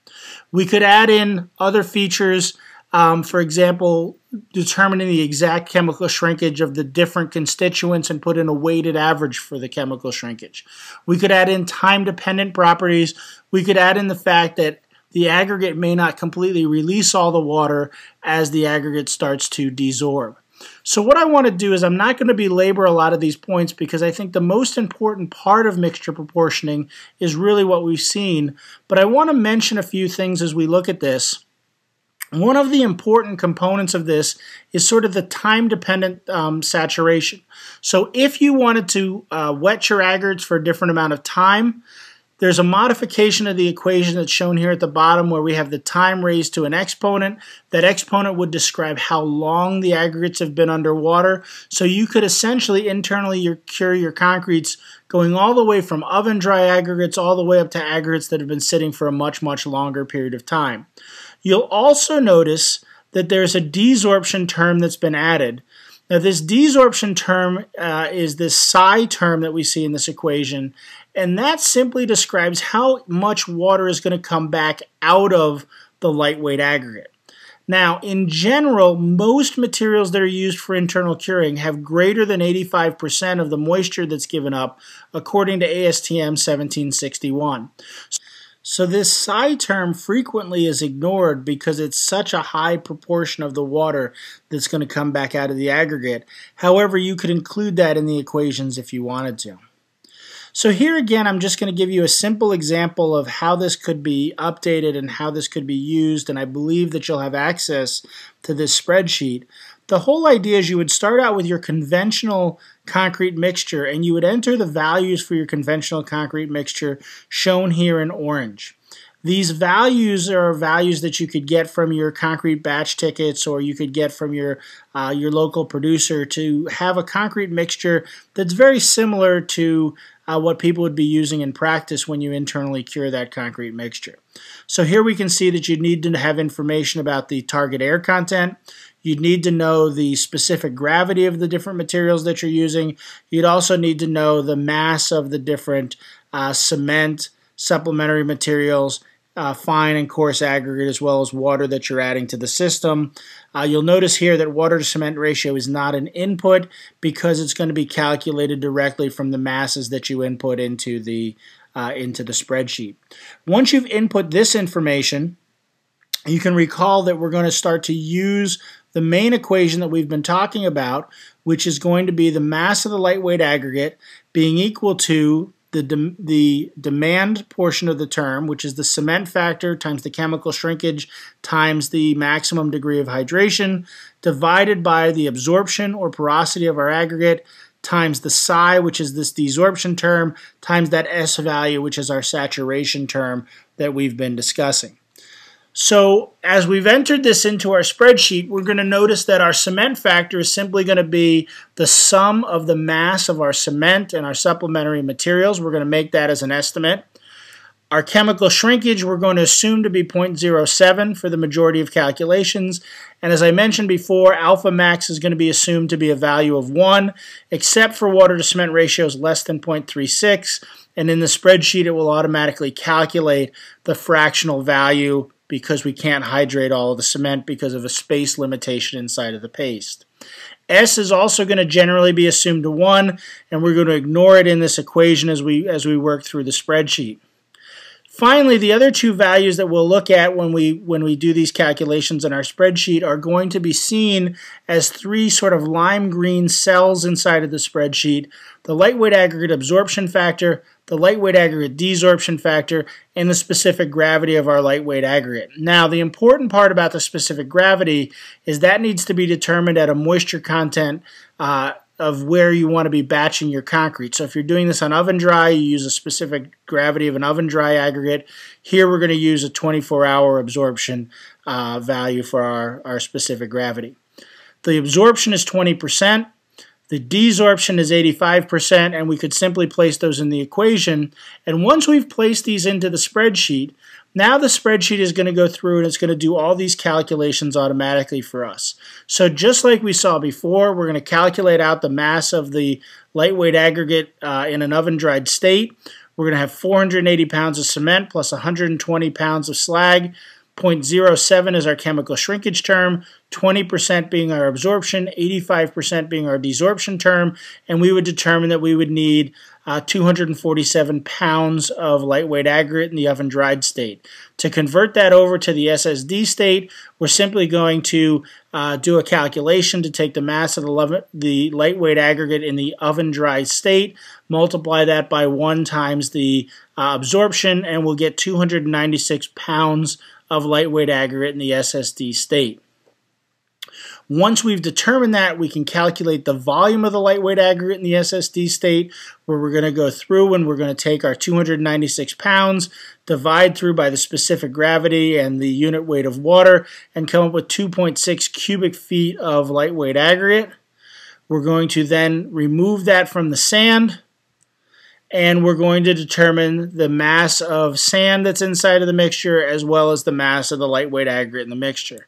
We could add in other features, for example, determining the exact chemical shrinkage of the different constituents and put in a weighted average for the chemical shrinkage. We could add in time-dependent properties. We could add in the fact that the aggregate may not completely release all the water as the aggregate starts to desorb. So what I want to do is, I'm not going to belabor a lot of these points because I think the most important part of mixture proportioning is really what we've seen, but I want to mention a few things as we look at this. One of the important components of this is sort of the time-dependent saturation. So if you wanted to wet your aggregates for a different amount of time, there's a modification of the equation that's shown here at the bottom where we have the time raised to an exponent. That exponent would describe how long the aggregates have been underwater. So you could essentially internally cure your concretes going all the way from oven-dry aggregates all the way up to aggregates that have been sitting for a much, much longer period of time. You'll also notice that there's a desorption term that's been added. Now, this desorption term is this psi term that we see in this equation, and that simply describes how much water is going to come back out of the lightweight aggregate. Now, in general, most materials that are used for internal curing have greater than 85% of the moisture that's given up, according to ASTM 1761. So this psi term frequently is ignored because it's such a high proportion of the water that's going to come back out of the aggregate. However, you could include that in the equations if you wanted to. So here again, I'm just going to give you a simple example of how this could be updated and how this could be used, and I believe that you'll have access to this spreadsheet. The whole idea is you would start out with your conventional concrete mixture, and you would enter the values for your conventional concrete mixture shown here in orange. These values are values that you could get from your concrete batch tickets, or you could get from your local producer to have a concrete mixture that's very similar to what people would be using in practice when you internally cure that concrete mixture. So here we can see that you need to have information about the target air content. You'd need to know the specific gravity of the different materials that you're using. You'd also need to know the mass of the different cement, supplementary materials, fine and coarse aggregate, as well as water that you're adding to the system. You'll notice here that water to cement ratio is not an input because it's going to be calculated directly from the masses that you input into the spreadsheet. Once you've input this information, you can recall that we're going to start to use the main equation that we've been talking about, which is going to be the mass of the lightweight aggregate being equal to the demand portion of the term, which is the cement factor times the chemical shrinkage times the maximum degree of hydration, divided by the absorption or porosity of our aggregate, times the psi, which is this desorption term, times that S value, which is our saturation term that we've been discussing. So as we've entered this into our spreadsheet, we're going to notice that our cement factor is simply going to be the sum of the mass of our cement and our supplementary materials. We're going to make that as an estimate. Our chemical shrinkage we're going to assume to be 0.07 for the majority of calculations. And as I mentioned before, alpha max is going to be assumed to be a value of 1, except for water to cement ratios less than 0.36. And in the spreadsheet, it will automatically calculate the fractional value because we can't hydrate all of the cement because of a space limitation inside of the paste. S is also going to generally be assumed to 1, and we're going to ignore it in this equation as we work through the spreadsheet. Finally, the other two values that we'll look at when we do these calculations in our spreadsheet are going to be seen as three sort of lime green cells inside of the spreadsheet: the lightweight aggregate absorption factor, the lightweight aggregate desorption factor, and the specific gravity of our lightweight aggregate. Now, the important part about the specific gravity is that needs to be determined at a moisture content of where you want to be batching your concrete. So if you're doing this on oven dry, you use a specific gravity of an oven dry aggregate. Here we're going to use a 24-hour absorption value for our specific gravity. The absorption is 20%. The desorption is 85%, and we could simply place those in the equation. And once we've placed these into the spreadsheet, now the spreadsheet is going to go through and it's going to do all these calculations automatically for us. So just like we saw before, we're going to calculate out the mass of the lightweight aggregate in an oven-dried state. We're going to have 480 pounds of cement plus 120 pounds of slag. 0.07 is our chemical shrinkage term, 20% being our absorption, 85% being our desorption term, and we would determine that we would need 247 pounds of lightweight aggregate in the oven-dried state. To convert that over to the SSD state, we're simply going to do a calculation to take the mass of the lightweight aggregate in the oven-dried state, multiply that by 1 times the absorption, and we'll get 296 pounds of lightweight aggregate in the SSD state. Once we've determined that, we can calculate the volume of the lightweight aggregate in the SSD state, where we're going to go through and we're going to take our 296 pounds, divide through by the specific gravity and the unit weight of water, and come up with 2.6 cubic feet of lightweight aggregate. We're going to then remove that from the sand, and we're going to determine the mass of sand that's inside of the mixture as well as the mass of the lightweight aggregate in the mixture.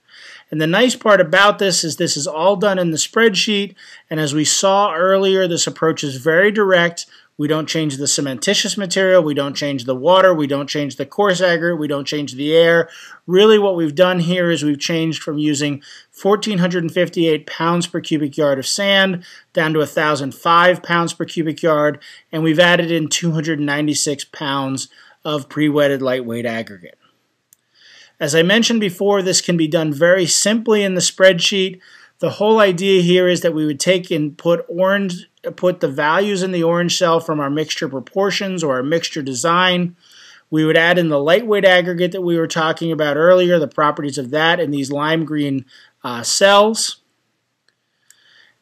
And the nice part about this is all done in the spreadsheet, and as we saw earlier, this approach is very direct. We don't change the cementitious material, we don't change the water, we don't change the coarse aggregate, we don't change the air. Really what we've done here is we've changed from using 1,458 pounds per cubic yard of sand down to 1,005 pounds per cubic yard, and we've added in 296 pounds of pre-wetted lightweight aggregate. As I mentioned before, this can be done very simply in the spreadsheet. The whole idea here is that we would take and put the values in the orange cell from our mixture proportions or our mixture design. We would add in the lightweight aggregate that we were talking about earlier, the properties of that in these lime green cells.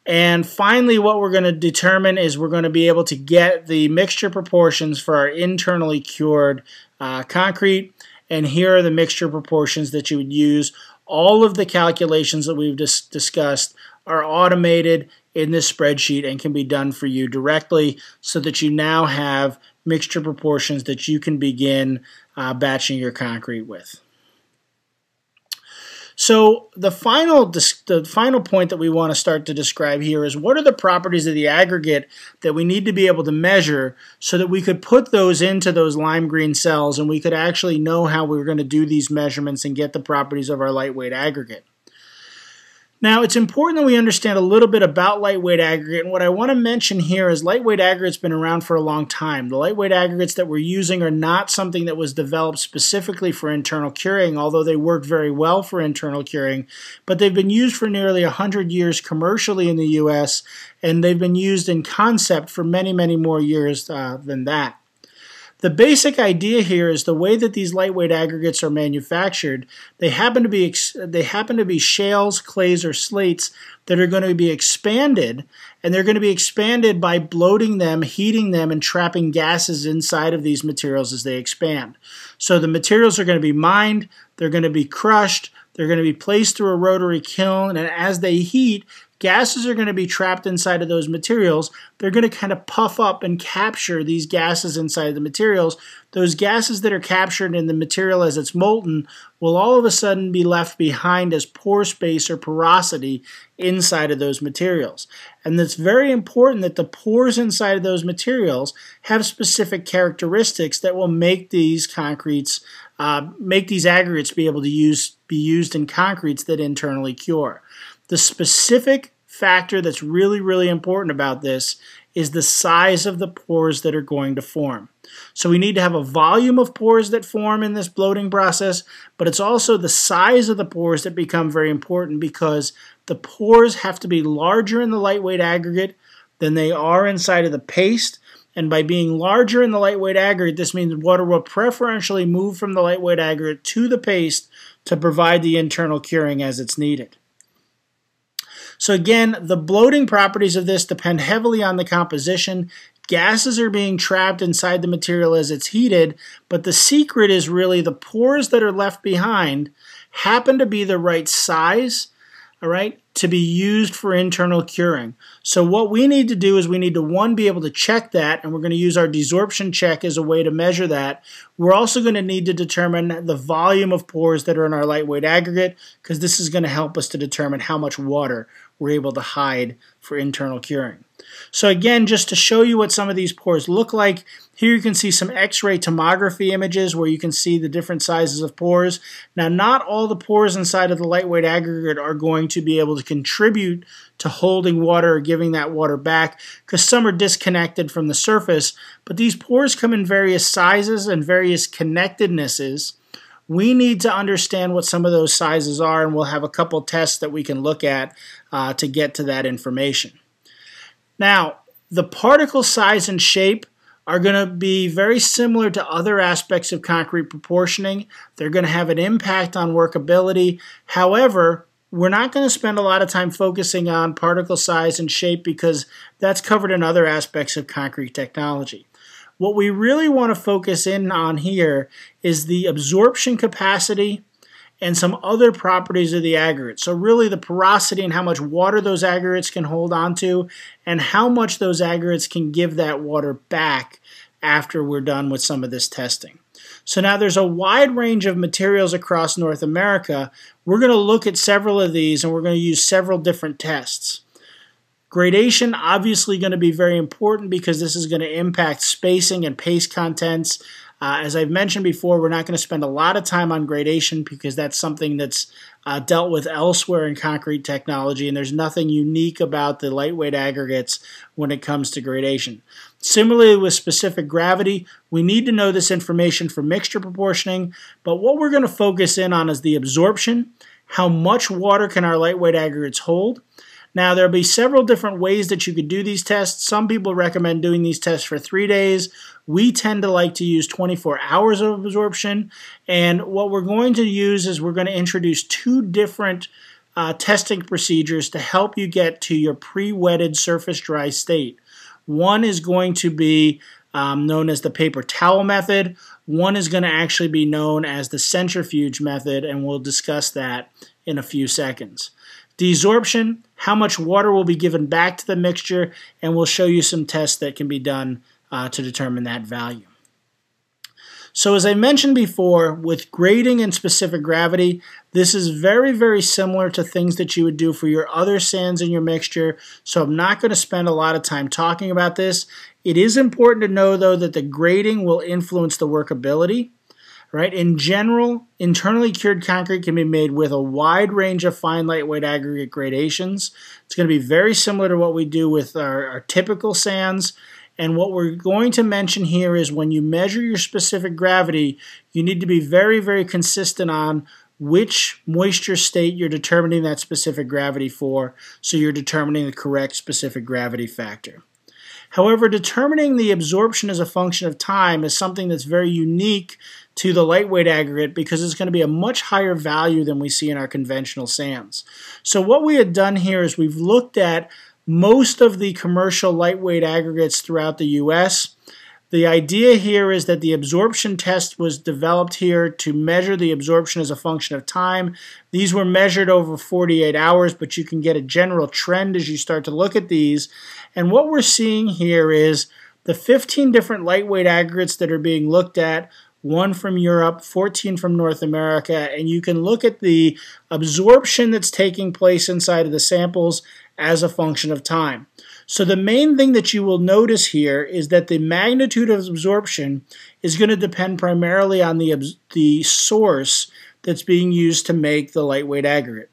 And finally, what we're going to determine is we're going to be able to get the mixture proportions for our internally cured concrete. And here are the mixture proportions that you would use. All of the calculations that we've discussed are automated in this spreadsheet and can be done for you directly so that you now have mixture proportions that you can begin batching your concrete with. So the final point that we want to start to describe here is what are the properties of the aggregate that we need to be able to measure so that we could put those into those lime green cells and we could actually know how we were going to do these measurements and get the properties of our lightweight aggregate. Now, it's important that we understand a little bit about lightweight aggregate, and what I want to mention here is lightweight aggregate's been around for a long time. The lightweight aggregates that we're using are not something that was developed specifically for internal curing, although they work very well for internal curing, but they've been used for nearly 100 years commercially in the U.S., and they've been used in concept for many, many more years than that. The basic idea here is the way that these lightweight aggregates are manufactured, they happen to be shales, clays, or slates that are going to be expanded, and they're going to be expanded by bloating them, heating them, and trapping gases inside of these materials as they expand. So the materials are going to be mined, they're going to be crushed, they're going to be placed through a rotary kiln, and as they heat, gases are going to be trapped inside of those materials. They're going to kind of puff up and capture these gases inside the materials. Those gases that are captured in the material as it's molten will all of a sudden be left behind as pore space or porosity inside of those materials. And it's very important that the pores inside of those materials have specific characteristics that will make these concretes, make these aggregates be able to be used in concretes that internally cure. The specific factor that's really, really important about this is the size of the pores that are going to form. So we need to have a volume of pores that form in this bloating process, but it's also the size of the pores that become very important, because the pores have to be larger in the lightweight aggregate than they are inside of the paste. And by being larger in the lightweight aggregate, this means water will preferentially move from the lightweight aggregate to the paste to provide the internal curing as it's needed. So again, the bloating properties of this depend heavily on the composition. Gases are being trapped inside the material as it's heated, but the secret is really the pores that are left behind happen to be the right size, all right, to be used for internal curing. So what we need to do is we need to, one, be able to check that, and we're going to use our desorption check as a way to measure that. We're also going to need to determine the volume of pores that are in our lightweight aggregate, because this is going to help us to determine how much water we're able to hide for internal curing. So again, just to show you what some of these pores look like, here you can see some X-ray tomography images where you can see the different sizes of pores. Now, not all the pores inside of the lightweight aggregate are going to be able to contribute to holding water or giving that water back, because some are disconnected from the surface, but these pores come in various sizes and various connectednesses. We need to understand what some of those sizes are, and we'll have a couple tests that we can look at to get to that information. Now, the particle size and shape are going to be very similar to other aspects of concrete proportioning. They're going to have an impact on workability. However, we're not going to spend a lot of time focusing on particle size and shape, because that's covered in other aspects of concrete technology. What we really want to focus in on here is the absorption capacity and some other properties of the aggregate. So really the porosity and how much water those aggregates can hold onto, and how much those aggregates can give that water back after we're done with some of this testing. So now there's a wide range of materials across North America. We're going to look at several of these, and we're going to use several different tests. Gradation obviously going to be very important, because this is going to impact spacing and paste contents. As I've mentioned before, we're not going to spend a lot of time on gradation, because that's something that's dealt with elsewhere in concrete technology, and there's nothing unique about the lightweight aggregates when it comes to gradation. Similarly with specific gravity, we need to know this information for mixture proportioning, but what we're going to focus in on is the absorption. How much water can our lightweight aggregates hold? Now, there'll be several different ways that you could do these tests. Some people recommend doing these tests for 3 days. We tend to like to use 24 hours of absorption. And what we're going to use is we're going to introduce 2 different testing procedures to help you get to your pre-wetted surface dry state. One is going to be known as the paper towel method. One is going to actually be known as the centrifuge method, and we'll discuss that in a few seconds. Desorption, how much water will be given back to the mixture, and we'll show you some tests that can be done to determine that value. So as I mentioned before, with grading and specific gravity, this is very, very similar to things that you would do for your other sands in your mixture, so I'm not going to spend a lot of time talking about this. It is important to know, though, that the grading will influence the workability. Right? In general, internally cured concrete can be made with a wide range of fine lightweight aggregate gradations. It's going to be very similar to what we do with our typical sands. And what we're going to mention here is when you measure your specific gravity, you need to be very, very consistent on which moisture state you're determining that specific gravity for, so you're determining the correct specific gravity factor. However, determining the absorption as a function of time is something that's very unique to the lightweight aggregate, because it's going to be a much higher value than we see in our conventional sands. So what we had done here is we've looked at most of the commercial lightweight aggregates throughout the U.S. The idea here is that the absorption test was developed here to measure the absorption as a function of time. These were measured over 48 hours, but you can get a general trend as you start to look at these. And what we're seeing here is the 15 different lightweight aggregates that are being looked at, 1 from Europe, 14 from North America, and you can look at the absorption that's taking place inside of the samples as a function of time. So the main thing that you will notice here is that the magnitude of absorption is going to depend primarily on the source that's being used to make the lightweight aggregate.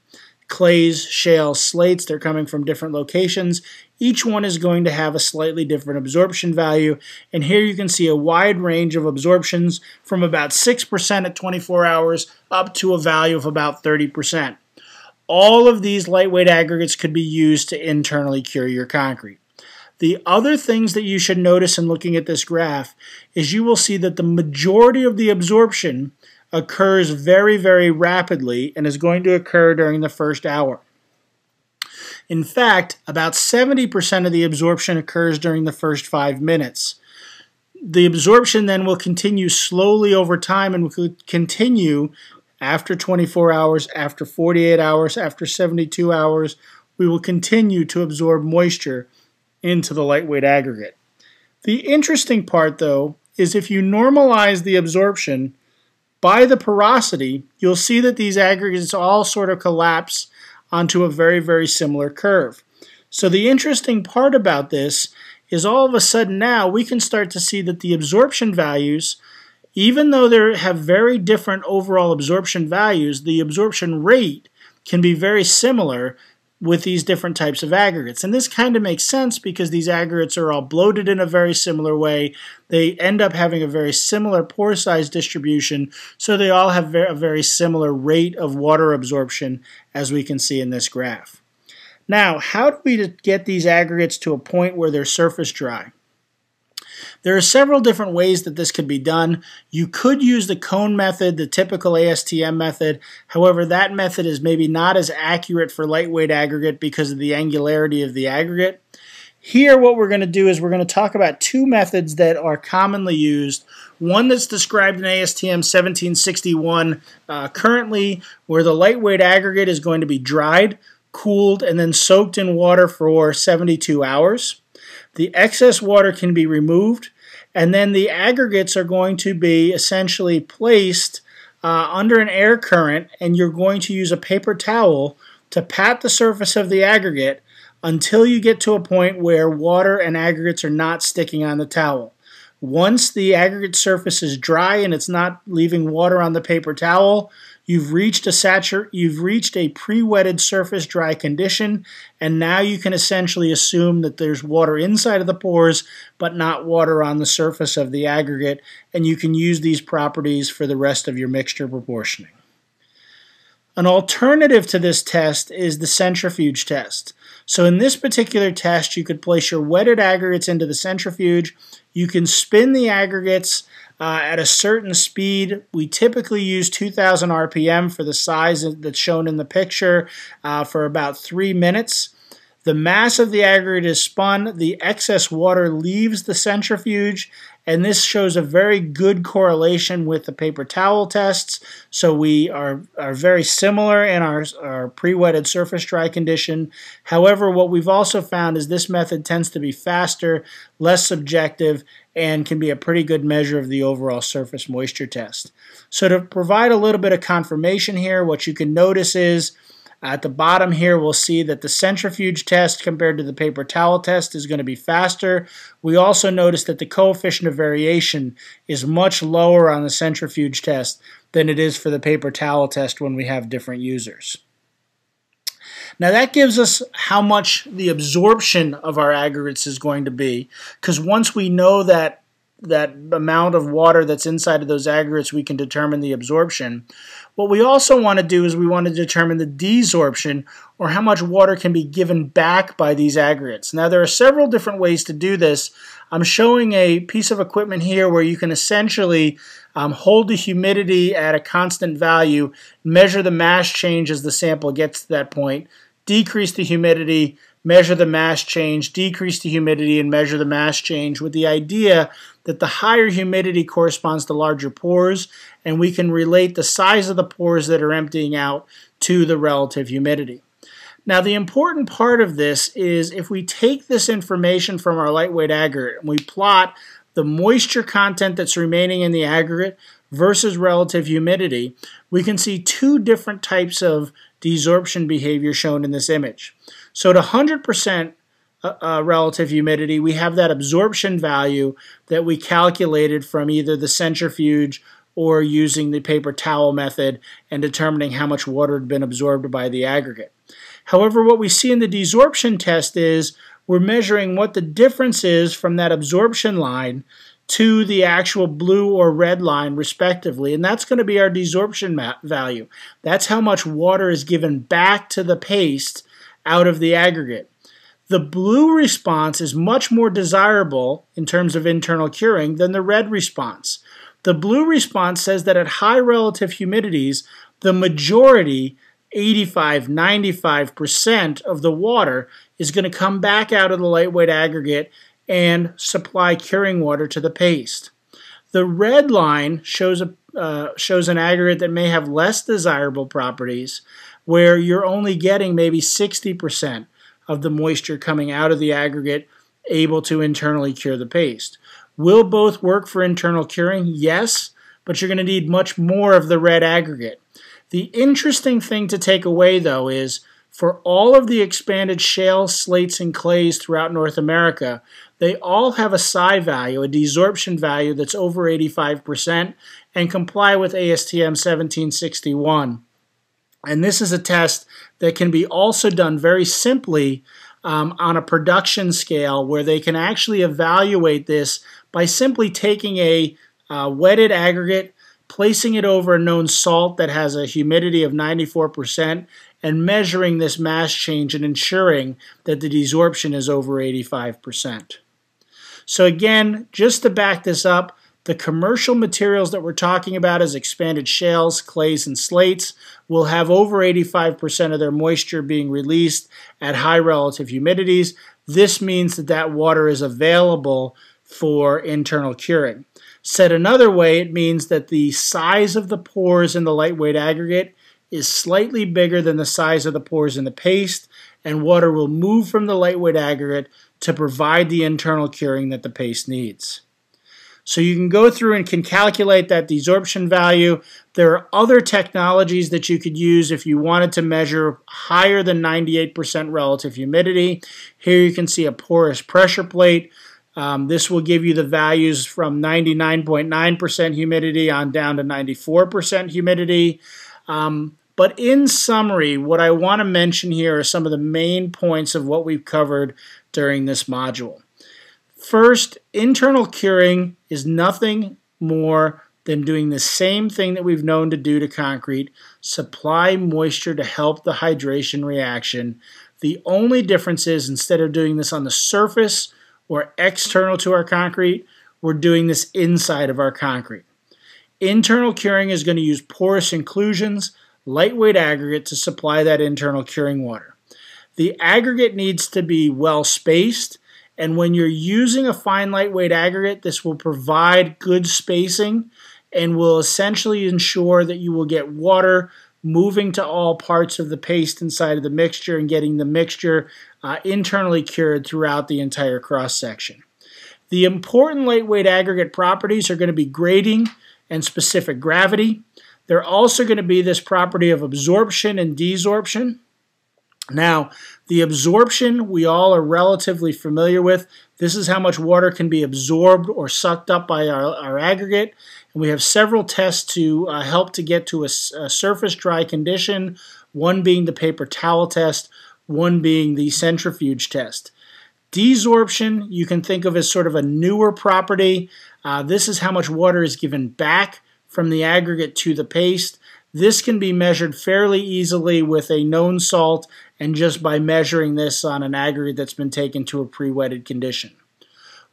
Clays, shales, slates, they're coming from different locations. Each one is going to have a slightly different absorption value, and here you can see a wide range of absorptions from about 6% at 24 hours up to a value of about 30%. All of these lightweight aggregates could be used to internally cure your concrete. The other things that you should notice in looking at this graph is you will see that the majority of the absorption occurs very, very rapidly and is going to occur during the first hour. In fact, about 70% of the absorption occurs during the first 5 minutes. The absorption then will continue slowly over time and will continue after 24 hours, after 48 hours, after 72 hours. We will continue to absorb moisture into the lightweight aggregate. The interesting part, though, is if you normalize the absorption by the porosity, you'll see that these aggregates all sort of collapse onto a very, very similar curve. So the interesting part about this is all of a sudden now we can start to see that the absorption values, even though they have very different overall absorption values, the absorption rate can be very similar with these different types of aggregates. And this kind of makes sense because these aggregates are all bloated in a very similar way. They end up having a very similar pore size distribution, so they all have a very similar rate of water absorption, as we can see in this graph. Now, how do we get these aggregates to a point where they're surface dry? There are several different ways that this could be done. You could use the cone method, the typical ASTM method. However, that method is maybe not as accurate for lightweight aggregate because of the angularity of the aggregate. Here, what we're going to do is we're going to talk about two methods that are commonly used. One that's described in ASTM 1761 currently, where the lightweight aggregate is going to be dried, cooled, and then soaked in water for 72 hours. The excess water can be removed, and then the aggregates are going to be essentially placed under an air current, and you're going to use a paper towel to pat the surface of the aggregate until you get to a point where water and aggregates are not sticking on the towel. Once the aggregate surface is dry and it's not leaving water on the paper towel, you've reached a pre-wetted surface dry condition, and now you can essentially assume that there's water inside of the pores but not water on the surface of the aggregate, and you can use these properties for the rest of your mixture proportioning. An alternative to this test is the centrifuge test. So in this particular test, you could place your wetted aggregates into the centrifuge. You can spin the aggregates at a certain speed. We typically use 2,000 RPM for the size that's shown in the picture for about 3 minutes. The mass of the aggregate is spun, the excess water leaves the centrifuge, and this shows a very good correlation with the paper towel tests. So we are very similar in our pre-wetted surface dry condition. However, what we've also found is this method tends to be faster, less subjective, and can be a pretty good measure of the overall surface moisture test. So to provide a little bit of confirmation here, what you can notice is at the bottom here, we'll see that the centrifuge test compared to the paper towel test is going to be faster. We also notice that the coefficient of variation is much lower on the centrifuge test than it is for the paper towel test when we have different users. Now that gives us how much the absorption of our aggregates is going to be, because once we know that amount of water that's inside of those aggregates, we can determine the absorption. What we also want to do is we want to determine the desorption, or how much water can be given back by these aggregates. Now there are several different ways to do this. I'm showing a piece of equipment here where you can essentially hold the humidity at a constant value, measure the mass change as the sample gets to that point, decrease the humidity, measure the mass change, decrease the humidity, and measure the mass change, with the idea that the higher humidity corresponds to larger pores, and we can relate the size of the pores that are emptying out to the relative humidity. Now the important part of this is if we take this information from our lightweight aggregate and we plot the moisture content that's remaining in the aggregate versus relative humidity, we can see two different types of desorption behavior shown in this image. So at 100% relative humidity, we have that absorption value that we calculated from either the centrifuge or using the paper towel method and determining how much water had been absorbed by the aggregate. However, what we see in the desorption test is we're measuring what the difference is from that absorption line to the actual blue or red line respectively, and that's going to be our desorption value. That's how much water is given back to the paste out of the aggregate. The blue response is much more desirable in terms of internal curing than the red response. The blue response says that at high relative humidities, the majority, 85–95% of the water is going to come back out of the lightweight aggregate and supply curing water to the paste. The red line shows an aggregate that may have less desirable properties, where you're only getting maybe 60% of the moisture coming out of the aggregate able to internally cure the paste. Will both work for internal curing? Yes, but you're going to need much more of the red aggregate. The interesting thing to take away, though, is for all of the expanded shale, slates, and clays throughout North America, they all have a psi value, a desorption value that's over 85% and comply with ASTM 1761. And this is a test that can be also done very simply on a production scale, where they can actually evaluate this by simply taking a wetted aggregate, placing it over a known salt that has a humidity of 94%, and measuring this mass change and ensuring that the desorption is over 85%. So again, just to back this up, the commercial materials that we're talking about as expanded shales, clays, and slates will have over 85% of their moisture being released at high relative humidities. This means that that water is available for internal curing. Said another way, it means that the size of the pores in the lightweight aggregate is slightly bigger than the size of the pores in the paste, and water will move from the lightweight aggregate to provide the internal curing that the paste needs. So you can go through and can calculate that desorption value. There are other technologies that you could use if you wanted to measure higher than 98% relative humidity. Here you can see a porous pressure plate. This will give you the values from 99.9% humidity on down to 94% humidity. But in summary, what I want to mention here are some of the main points of what we've covered during this module. First, internal curing is nothing more than doing the same thing that we've known to do to concrete, supply moisture to help the hydration reaction. The only difference is, instead of doing this on the surface or external to our concrete, we're doing this inside of our concrete. Internal curing is going to use porous inclusions, lightweight aggregate to supply that internal curing water. The aggregate needs to be well spaced, and when you're using a fine lightweight aggregate, this will provide good spacing and will essentially ensure that you will get water moving to all parts of the paste inside of the mixture and getting the mixture internally cured throughout the entire cross-section. The important lightweight aggregate properties are going to be grading and specific gravity. They're also going to be this property of absorption and desorption. Now, the absorption we all are relatively familiar with. This is how much water can be absorbed or sucked up by our aggregate. And we have several tests to help to get to a surface dry condition, one being the paper towel test, one being the centrifuge test. Desorption you can think of as sort of a newer property. This is how much water is given back from the aggregate to the paste. This can be measured fairly easily with a known salt and just by measuring this on an aggregate that's been taken to a pre-wetted condition.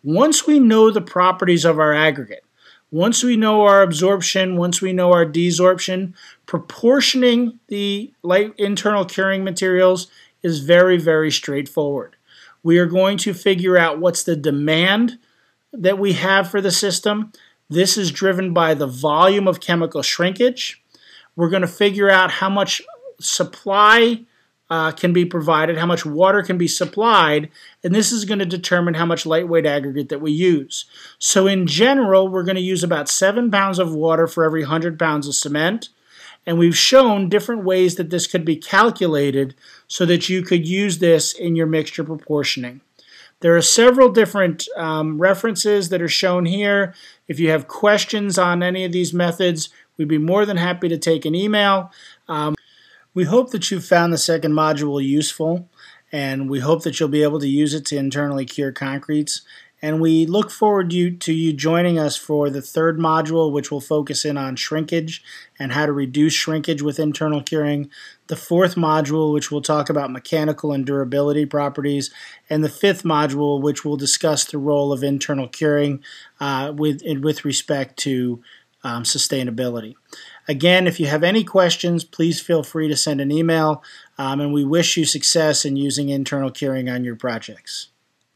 Once we know the properties of our aggregate, once we know our absorption, once we know our desorption, proportioning the light internal curing materials is very, very straightforward. We are going to figure out what's the demand that we have for the system. This is driven by the volume of chemical shrinkage. We're going to figure out how much supply can be provided, how much water can be supplied, and this is going to determine how much lightweight aggregate that we use. So in general, we're going to use about 7 pounds of water for every 100 pounds of cement, and we've shown different ways that this could be calculated so that you could use this in your mixture proportioning. There are several different references that are shown here. If you have questions on any of these methods, we'd be more than happy to take an email. We hope that you found the second module useful, and we hope that you'll be able to use it to internally cure concretes. And we look forward to you joining us for the third module, which will focus in on shrinkage and how to reduce shrinkage with internal curing. The fourth module, which will talk about mechanical and durability properties. And the fifth module, which will discuss the role of internal curing with respect to sustainability. Again, if you have any questions, please feel free to send an email, and we wish you success in using internal curing on your projects.